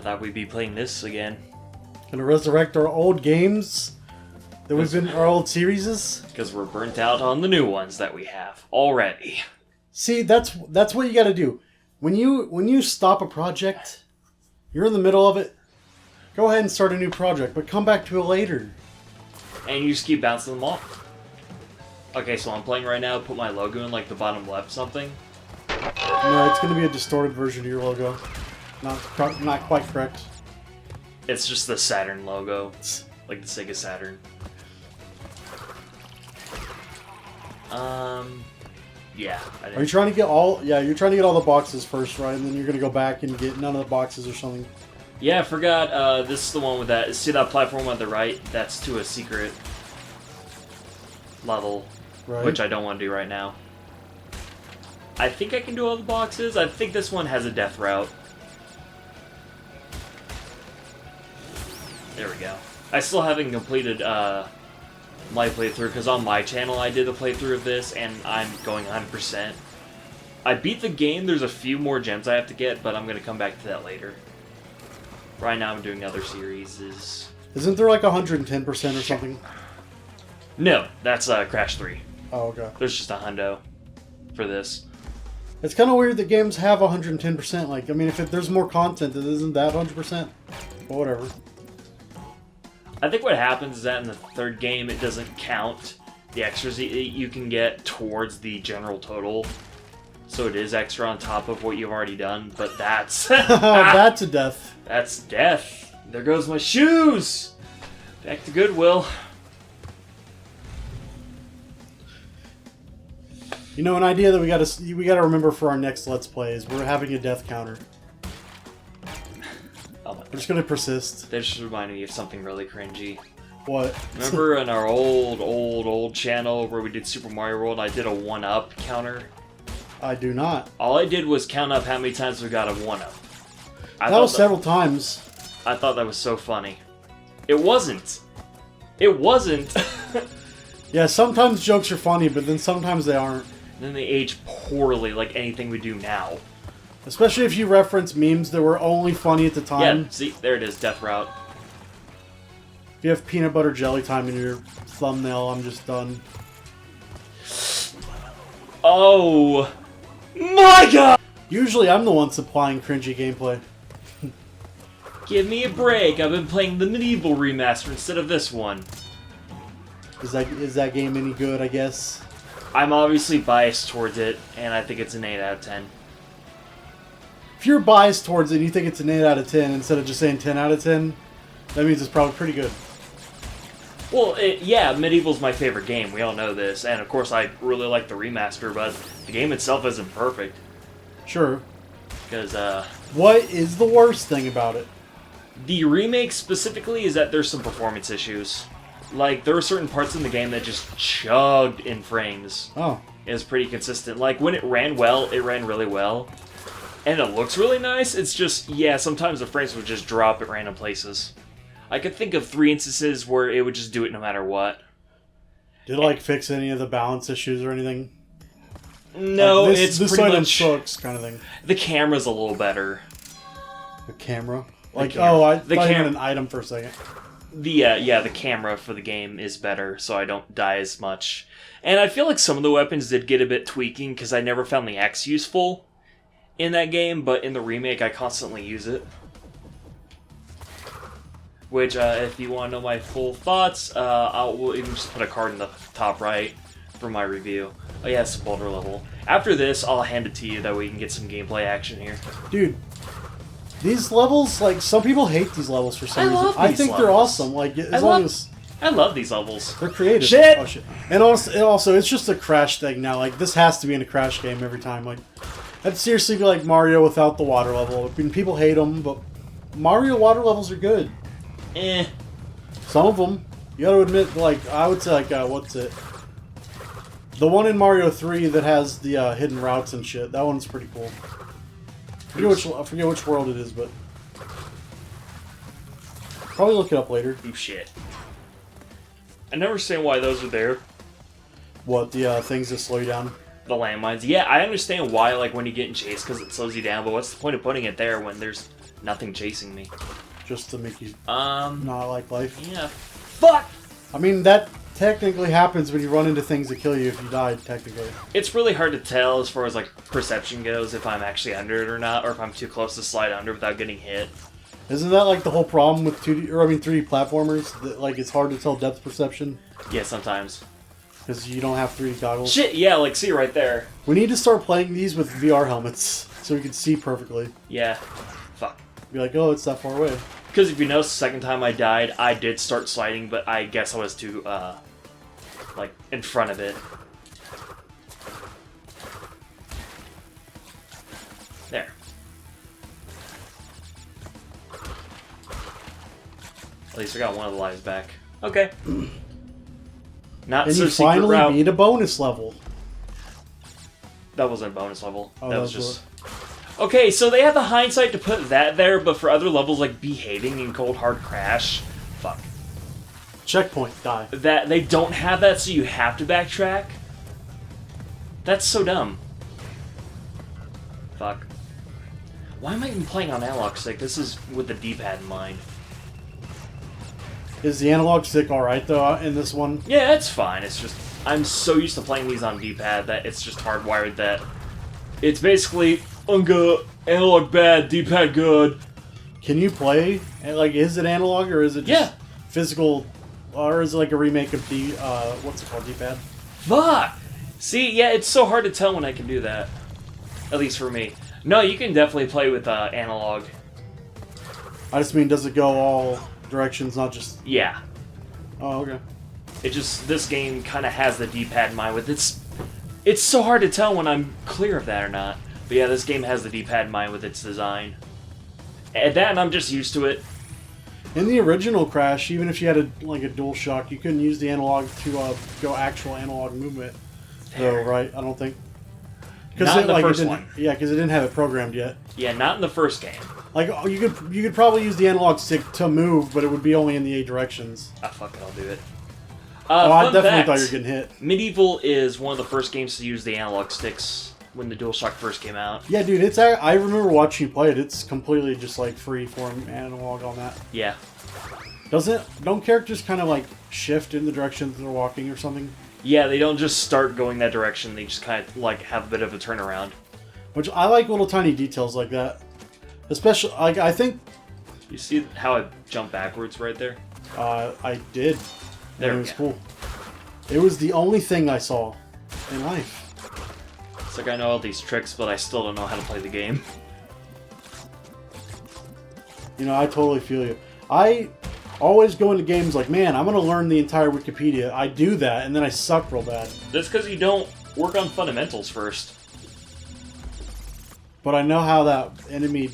thought we'd be playing this again. Gonna resurrect our old games that we've been our old series. Because we're burnt out on the new ones that we have already. See, that's what you got to do. When you stop a project, you're in the middle of it. Go ahead and start a new project, but come back to it later. And you just keep bouncing them off. Okay, so I'm playing right now. Put my logo in like the bottom left something. No, it's gonna be a distorted version of your logo. Not quite correct. It's just the Saturn logo, like the Sega Saturn. Yeah. Are you trying to get all? Yeah, you're trying to get all the boxes first, right? And then you're gonna go back and get none of the boxes or something. Yeah, I forgot. This is the one with that. See that platform on the right? That's to a secret level, Right. which I don't want to do right now. I think I can do all the boxes. I think this one has a death route. There we go. I still haven't completed my playthrough, because on my channel I did a playthrough of this, and I'm going 100%. I beat the game, there's a few more gems I have to get, but I'm going to come back to that later. Right now I'm doing other series. Isn't there like 110% or something? No, that's Crash 3. Oh, okay. There's just a hundo for this. It's kind of weird that games have 110%. Like, I mean, if there's more content, it isn't that 100%. But whatever. I think what happens is that in the third game, it doesn't count the extras you can get towards the general total. So it is extra on top of what you've already done, but that's... That's a death. That's death. There goes my shoes! Back to Goodwill. You know, an idea that we gotta remember for our next Let's Play is we're having a death counter. Oh my We're just gonna persist. That just reminded me of something really cringy. What? Remember in our old channel where we did Super Mario World, I did a 1-up counter? I do not. All I did was count up how many times we got a 1-up. That was several times. I thought that was so funny. It wasn't. It wasn't. Yeah, sometimes jokes are funny, but then sometimes they aren't. And then they age poorly like anything we do now. Especially if you reference memes that were only funny at the time. Yeah, see, there it is, Death Route. If you have peanut butter jelly time in your thumbnail, I'm just done. Oh my god! Usually I'm the one supplying cringy gameplay. Give me a break, I've been playing the Medieval remaster instead of this one. Is that game any good, I guess? I'm obviously biased towards it, and I think it's an 8 out of 10. If you're biased towards it and you think it's an 8 out of 10 instead of just saying 10 out of 10, that means it's probably pretty good. Well, yeah, Medieval's my favorite game, we all know this, and of course I really like the remaster, but the game itself isn't perfect. Sure. Because, What is the worst thing about it? the remake specifically is that there's some performance issues. Like, there were certain parts in the game that just chugged in frames. Oh. It was pretty consistent. Like, when it ran well, it ran really well. And it looks really nice, it's just, yeah, sometimes the frames would just drop at random places. I could think of 3 instances where it would just do it no matter what. Did it, like, fix any of the balance issues or anything? No, like it's this pretty item much... sucks, kind of thing. The camera's a little better. The camera? Like, camera. oh, I The thought you cam- meant an item for a second. The camera for the game is better, so I don't die as much. And I feel like some of the weapons did get a bit tweaking, because I never found the axe useful in that game, but in the remake I constantly use it. Which, if you want to know my full thoughts, we'll even just put a card in the top right for my review. Oh yeah, it's a Boulder level. After this, I'll hand it to you, that way you can get some gameplay action here. Dude, these levels, like, some people hate these levels for some reason. I think they're awesome. Like, as long as I love these levels. they're creative. Shit! Oh, shit. And also, it's just a Crash thing now. Like, this has to be in a Crash game every time. Like, that'd seriously be like Mario without the water level. I mean, people hate them, but Mario water levels are good. Eh. Some of them. You gotta admit, like, I would say, like, what's it? The one in Mario 3 that has the hidden routes and shit. That one's pretty cool. I forget which world it is, but... Probably look it up later. Oh shit. I never understand why those are there. What, the things that slow you down? The landmines. Yeah, I understand why, like, when you get in chase, because it slows you down, but what's the point of putting it there when there's Nothing chasing me. Just to make you Um. not like life. Yeah. Fuck! I mean, that technically happens when you run into things that kill you if you die, technically. It's really hard to tell as far as, like, perception goes if I'm actually under it or not, or if I'm too close to slide under without getting hit. Isn't that like the whole problem with 3D platformers? That, like, it's hard to tell depth perception? Yeah, sometimes. Because you don't have 3D goggles? Shit, yeah, like, see right there. We need to start playing these with VR helmets, so we can see perfectly. Yeah. Fuck. Be like, oh, it's that far away. Because if you notice, the second time I died, I did start sliding, but I guess I was too, like, in front of it. There. At least I got one of the lives back. Okay. Not And so you secret finally route. beat a bonus level. That wasn't a bonus level. Oh, that was just... Okay, so they have the hindsight to put that there, but for other levels like behaving in Cold Hard Crash, fuck. Checkpoint, die. That they don't have that, so you have to backtrack. That's so dumb. Fuck. Why am I even playing on analog stick? This is with the D-pad in mind. Is the analog stick alright, though, in this one? Yeah, it's fine. It's just I'm so used to playing these on D-pad that it's just hardwired that it's basically unga analog bad, D-pad good. Can you play? Like, is it analog or is it just physical? Or is it like a remake of the, what's it called, D-pad? Fuck! See, yeah, it's so hard to tell when I can do that. At least for me. No, you can definitely play with analog. I just mean, does it go all directions, not just... Yeah. Oh, okay. It just, this game kind of has the D-pad in mind with it's so hard to tell when I'm clear of that or not. But yeah, this game has the D-pad in mind with its design. And that, and I'm just used to it. In the original Crash, even if you had a DualShock, you couldn't use the analog to go actual analog movement. Though, right? I don't think. Not in the first one. Yeah, because it didn't have it programmed yet. Yeah, not in the first game. Like, you could probably use the analog stick to move, but it would be only in the 8 directions. Ah, fuck it, I'll do it. I Fun definitely fact, thought you were getting hit. Medieval is one of the first games to use the analog sticks when the DualShock first came out. Yeah, dude, I remember watching you play it. It's completely just like free-form analog on that. Yeah. Don't characters kind of like shift in the direction they're walking or something? Yeah, they don't just start going that direction, they just kind of like have a bit of a turnaround. Which I like little tiny details like that. Especially, like, I think... You see how I jumped backwards right there? I did. There and we it was go. cool. It was the only thing I saw in life. It's like I know all these tricks, but I still don't know how to play the game. You know, I totally feel you. I always go into games like, man, I'm going to learn the entire Wikipedia. I do that, and then I suck real bad. That's because you don't work on fundamentals first. But I know how that enemy,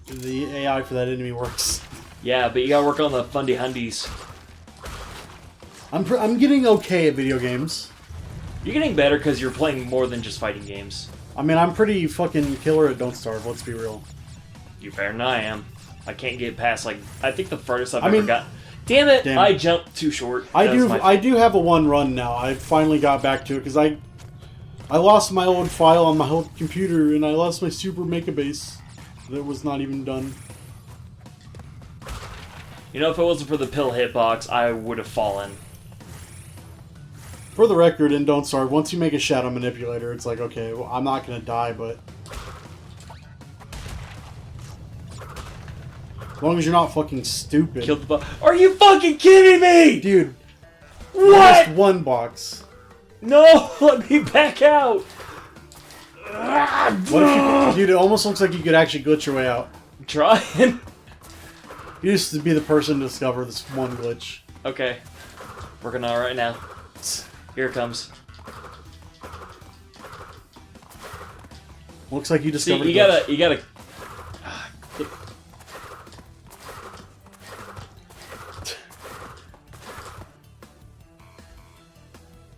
the AI for that enemy works. Yeah, but you gotta work on the fundy hundies. I'm getting okay at video games. You're getting better because you're playing more than just fighting games. I mean, I'm pretty fucking killer at Don't Starve, let's be real. You're better than I am. I can't get past, like, I think the farthest I've ever got... Damn it! I jumped too short. I do have a one run now. I finally got back to it because I lost my old file on my whole computer and I lost my Super Mecha-Base that was not even done. You know, if it wasn't for the pill hitbox, I would have fallen. For the record, in Don't Starve, once you make a Shadow Manipulator, it's like, okay, well, I'm not going to die, but... As long as you're not fucking stupid. Killed the boss. Are you fucking kidding me? Dude. What? Just one box. No! Let me back out! What if you... Dude, it almost looks like you could actually glitch your way out. I'm trying. You used to be the person to discover this one glitch. Okay. Working on it right now. Here it comes. Looks like you discovered. See, you gotta. You're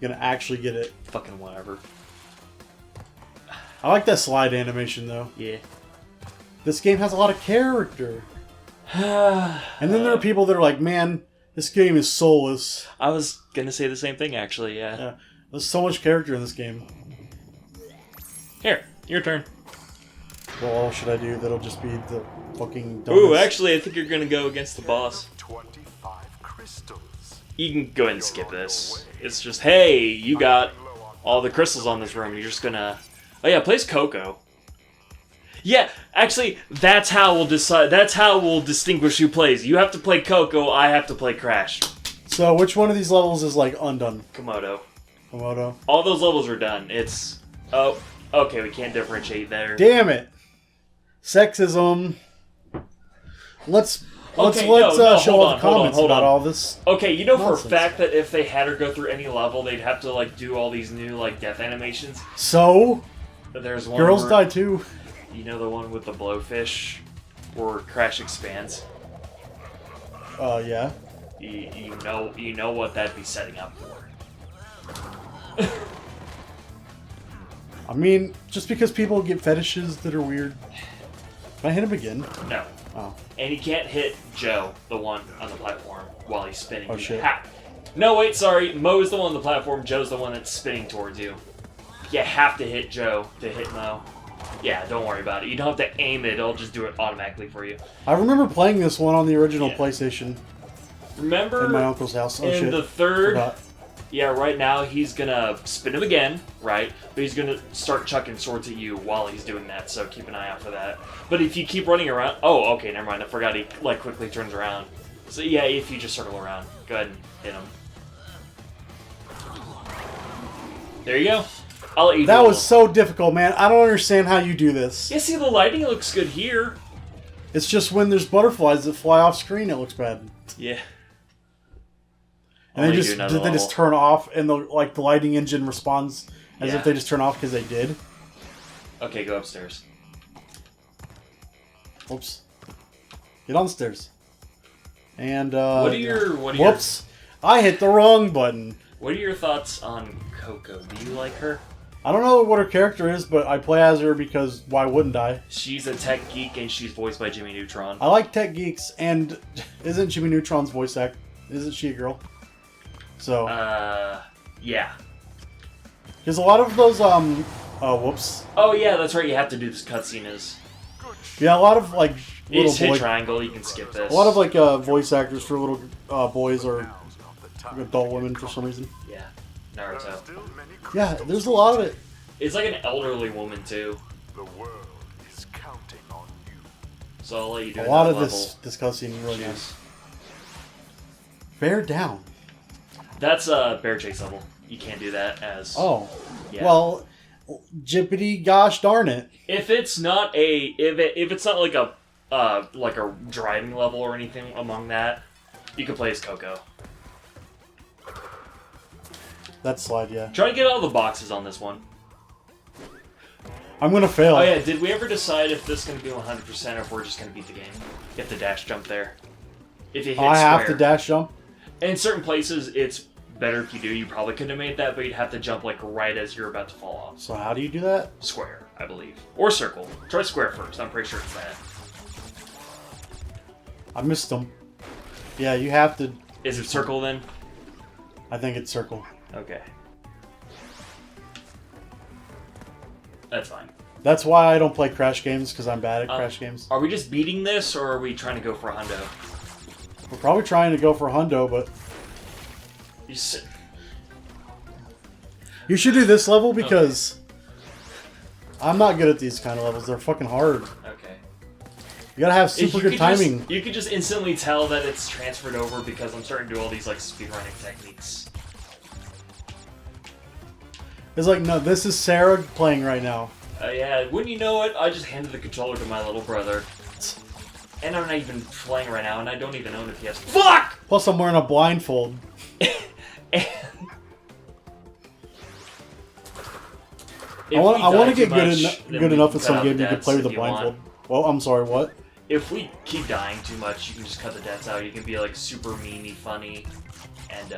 gonna actually get it. Fucking whatever. I like that slide animation though. Yeah. This game has a lot of character. And then there are people that are like, man, this game is soulless. I was gonna say the same thing actually, yeah. There's so much character in this game. Here, your turn. What all should I do? That'll just be the fucking. Dumbest. Ooh, actually, I think you're gonna go against the boss. 25 crystals. You can go ahead and skip this. It's just, hey, you got all the crystals on this room. You're just gonna. Oh yeah, place Coco. Yeah, actually, that's how we'll decide. That's how we'll distinguish who plays. You have to play Coco. I have to play Crash. So which one of these levels is like undone? Komodo. Komodo. All those levels are done. It's okay. We can't differentiate there. Damn it! Sexism. Let's show all the comments hold about on. all this. Okay, you know nonsense. for a fact that if they had her go through any level, they'd have to like do all these new like death animations. So There's one. girls where, die too. You know the one with the blowfish, where Crash expands. Yeah. You know what that'd be setting up for. I mean, just because people get fetishes that are weird. Can I hit him again? No. Oh. And you can't hit Joe, the one on the platform, while he's spinning. Oh, You shit. No, wait, sorry. Mo's the one on the platform. Joe's the one that's spinning towards you. You have to hit Joe to hit Mo. Yeah, don't worry about it. You don't have to aim it. It'll just do it automatically for you. I remember playing this one on the original Yeah. PlayStation Remember in my uncle's house. Oh in shit. the third... Forgot. Yeah, right now he's gonna spin him again, right? But he's gonna start chucking swords at you while he's doing that, so keep an eye out for that. But if you keep running around... Oh, okay, never mind. I forgot he, like, quickly turns around. So yeah, if you just circle around, go ahead and hit him. There you go. I'll let you do That it. was so difficult, man. I don't understand how you do this. Yeah, see, the lighting looks good here. It's just when there's butterflies that fly off screen, it looks bad. Yeah. And I'll they let you do another just level. turn off, and the lighting engine responds as Yeah. if they just turn off because they did. Okay, go upstairs. Oops. Get on the stairs. And What are your whoops! I hit the wrong button. What are your thoughts on Coco? Do you like her? I don't know what her character is, but I play as her because why wouldn't I? She's a tech geek and she's voiced by Jimmy Neutron. I like tech geeks, and isn't Jimmy Neutron's voice act? Isn't she a girl? So, Yeah. because a lot of those whoops. Oh yeah, that's right. You have to do this cutscene. Yeah, a lot of like little It's hit boy, triangle. You can skip this. a lot of like voice actors for little boys or adult women for some reason. Yeah, Naruto. Yeah, there's a lot of it. It's like an elderly woman too. The world is counting on you. So I'll let you do A lot of another this cutscene really level. nice. Bear down. That's a bear chase level. You can't do that as. Oh, Yeah. well, jippity gosh darn it. If it's not if it's not like a driving level or anything among that, you can play as Coco. That slide, yeah. Try to get all the boxes on this one. I'm gonna fail. Oh yeah, did we ever decide if this is going to be 100% or if we're just going to beat the game? You have to dash jump there. If you hit I have to square. dash jump. In certain places, it's better if you do. You probably could have made that, but you'd have to jump like right as you're about to fall off. So how do you do that? Square, I believe. Or circle. Try square first. I'm pretty sure it's that. I missed them. Yeah, you have to. Is it circle then? I think it's circle. Okay. That's fine. That's why I don't play Crash games, because I'm bad at Crash games. Are we just beating this, or are we trying to go for a hundo? We're probably trying to go for hundo, but You sit. you should do this level because I'm not good at these kind of levels. They're fucking hard. Okay. You gotta have super good timing. You could just instantly tell that it's transferred over because I'm starting to do all these like speedrunning techniques. It's like, no, this is Sarah playing right now. Yeah, wouldn't you know it? I just handed the controller to my little brother. And I'm not even playing right now, and I don't even own a PS. Fuck! Plus, I'm wearing a blindfold. And I want to get then good we enough can at some cut out game the you can deaths play with a if you want. blindfold. Well, I'm sorry, what? If we keep dying too much, you can just cut the deaths out. You can be like super memey, funny, and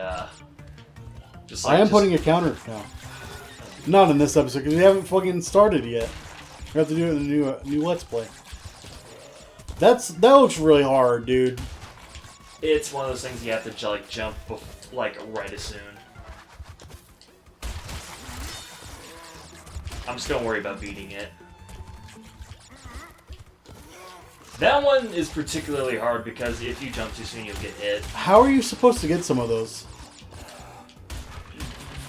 just like I am putting a counter now. Not in this episode, because we haven't fucking started yet. We have to do it in a new Let's Play. That looks really hard, dude. It's one of those things you have to like jump like right as soon. I'm just gonna worry about beating it. That one is particularly hard because if you jump too soon, you'll get hit. How are you supposed to get some of those?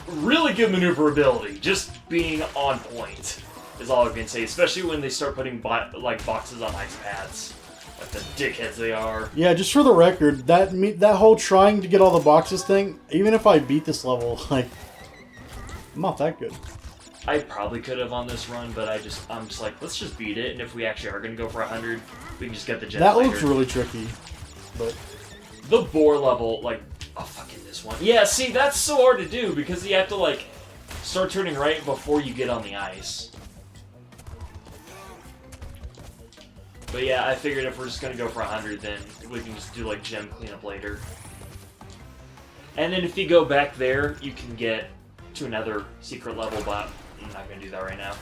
Really good maneuverability, just being on point is all I can say. Especially when they start putting boxes on ice pads, like the dickheads they are. Yeah, just for the record, that whole trying to get all the boxes thing. Even if I beat this level, like, I'm not that good. I probably could have on this run, but I'm just like, let's just beat it, and if we actually are going to go for 100, we can just get the gems That later. looks really tricky, but The boar level, like, oh, fucking this one. Yeah, see, that's so hard to do, because you have to, like, start turning right before you get on the ice. But yeah, I figured if we're just going to go for 100, then we can just do, like, gem cleanup later. And then if you go back there, you can get to another secret level, but I'm not going to do that right now.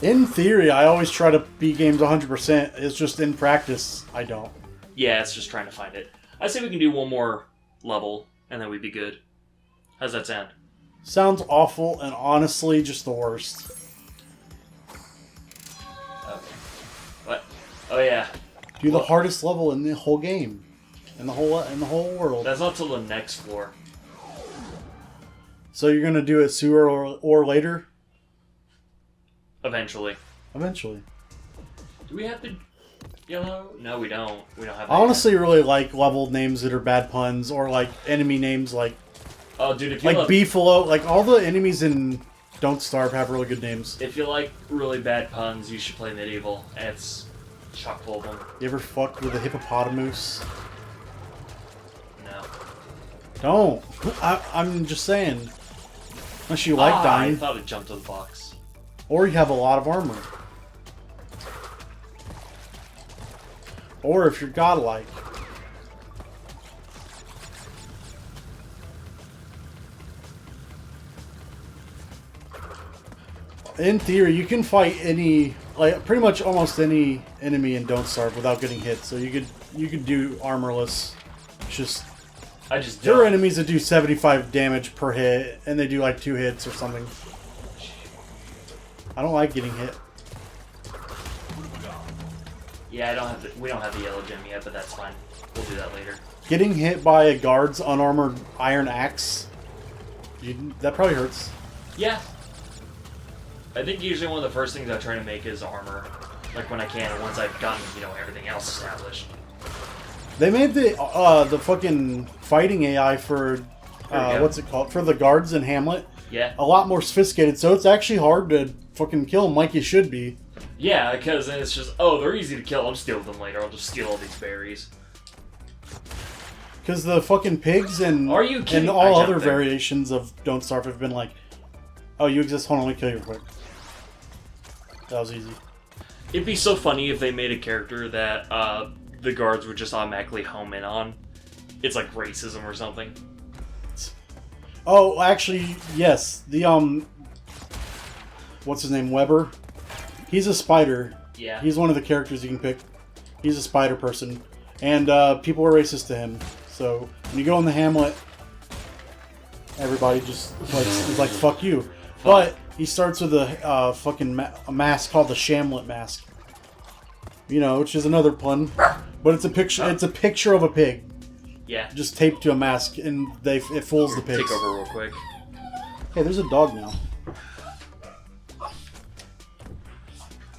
in theory, I always try to beat games 100%. It's just in practice, I don't. Yeah, it's just trying to find it. I say we can do one more level, and then we'd be good. How's that sound? Sounds awful and honestly just the worst. Okay. What? Oh yeah. Do the hardest level in the whole game, in the whole world. That's not till the next floor. So you're gonna do it sooner or later? Eventually. Eventually. Do we have the yellow? No, we don't. We don't have. I honestly really like level names that are bad puns, or like enemy names like Oh, dude, if you like Beefalo. Like all the enemies in Don't Starve have really good names. if you like really bad puns, you should play Medieval. It's chock full of them. You ever fucked with a hippopotamus? No. Don't. I'm just saying. Unless you like I dying, thought it jumped to the box. or you have a lot of armor, or if you're godlike. In theory, you can fight pretty much almost any enemy in Don't Starve without getting hit. So you could do armorless. It's just I just there are don't. enemies that do 75 damage per hit, and they do like 2 hits or something. I don't like getting hit. Yeah, we don't have the yellow gem yet, but that's fine. We'll do that later. Getting hit by a guard's unarmored iron axe, that probably hurts. Yeah. I think usually one of the first things I try to make is armor. Like when I can, and once I've gotten, everything else established. They made the fucking fighting AI for what's it called, for the guards in Hamlet Yeah. a lot more sophisticated, so it's actually hard to fucking kill them like you should be. Yeah, because then it's just, oh, they're easy to kill. I'll just deal with them later. I'll just steal all these berries. Because the fucking pigs and Are you kidding? and I all jumped other there. variations of Don't Starve have been like, oh, you exist, hold on, let me kill you real quick. That was easy. It'd be so funny if they made a character that the guards would just automatically home in on. It's like racism or something. Oh, actually, yes. The what's his name? Weber. He's a spider. Yeah. He's one of the characters you can pick. He's a spider person, and people are racist to him. So when you go in the Hamlet, everybody just is like fuck you. But he starts with a fucking a mask called the Shamlet mask. Which is another pun, but it's a picture. It's a picture of a pig, Yeah. just taped to a mask, and it fools the pigs. Take over real quick. Hey, there's a dog now.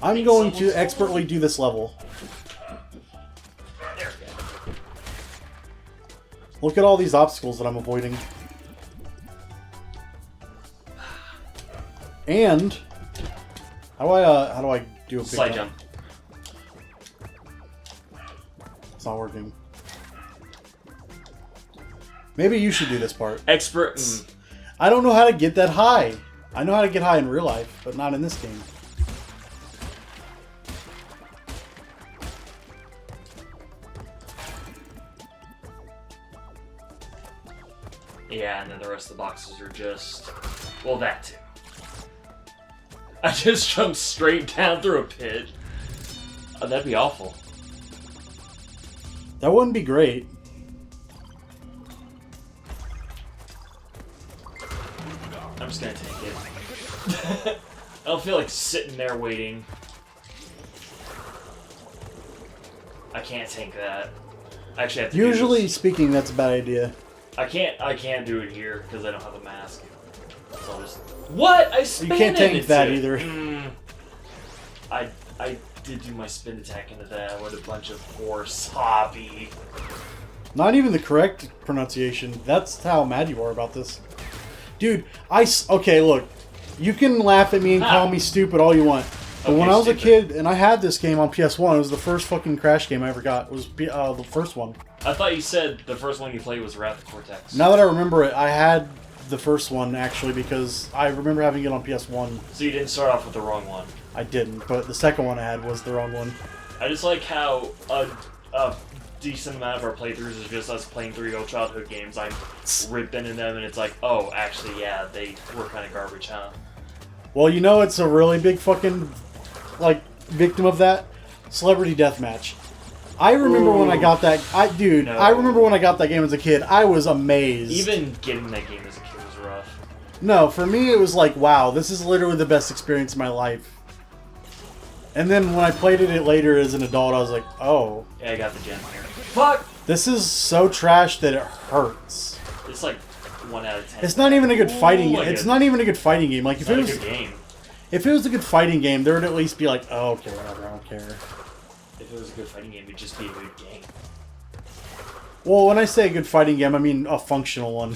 I'm going to expertly do this level. There we go. Look at all these obstacles that I'm avoiding. And how do I do a big Slide jump. It's not working. Maybe you should do this part. Expert. I don't know how to get that high. I know how to get high in real life, but not in this game. Yeah, and then the rest of the boxes are just... Well, that too. I just jumped straight down through a pit. Oh, that'd be awful. That wouldn't be great. I'm just gonna take it. I don't feel like sitting there waiting. I can't tank that. I actually have to Usually do this. speaking, that's a bad idea. I can't do it here because I don't have a mask. So I'll just... What? I spin You can't tank into that it. either. I did do my spin attack into that with a bunch of horse hobby. Not even the correct pronunciation. That's how mad you are about this. Dude, okay, look. You can laugh at me and call me stupid all you want. But Okay, when I was stupid. a kid and I had this game on PS1, it was the first fucking Crash game I ever got. It was the first one. I thought you said the first one you played was Wrath of Cortex. Now that I remember it, I had the first one actually because I remember having it on PS1. So you didn't start off with the wrong one. I didn't, but the second one I had was the wrong one. I just like how a decent amount of our playthroughs is just us playing through old childhood games. I'm ripping in them, and it's like, oh, actually, yeah, they were kind of garbage, huh? Well, you know, it's a really big fucking like victim of that Celebrity Deathmatch. I remember when I got that. I remember when I got that game as a kid. I was amazed. Even getting that game as a kid was rough. No, for me it was like, wow, this is literally the best experience of my life. And then when I played it later as an adult, I was like, oh. Yeah, I got the gem here. Fuck! This is so trash that it hurts. It's like 1 out of 10. It's not even a good fighting game. my It's God. not even a good fighting game. Like It's if not it a was good game. if it was a good fighting game, there would at least be like, oh, okay, whatever, I don't care. If it was a good fighting game, it'd just be a good game. Well, when I say a good fighting game, I mean a functional one.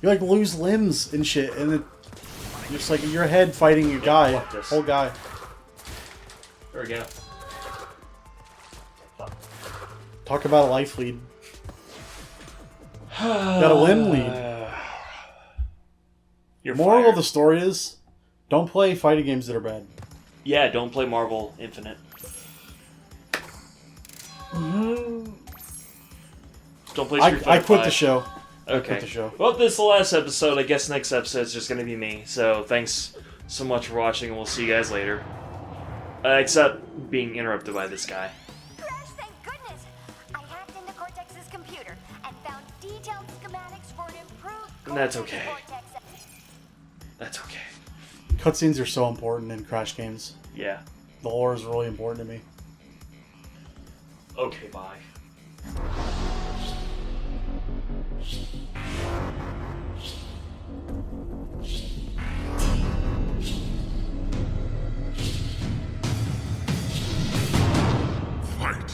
You like lose limbs and shit, and it just like your head fighting a guy, fuck this. whole guy. There we go. Talk about a life lead. Got a limb lead. Your Moral of the story is, don't play fighting games that are bad. Yeah, don't play Marvel Infinite. Don't play Street Fighter I quit 5. the show. Okay. quit the show. Well, this is the last episode. I guess next episode is just going to be me. So thanks so much for watching, and we'll see you guys later. Except being interrupted by this guy. Crash, thank goodness! I hacked into Cortex's computer and found detailed schematics for an improved And that's Cortex okay. Vortex. That's okay. Cutscenes are so important in Crash games. Yeah. The lore is really important to me. Okay, bye. Fight.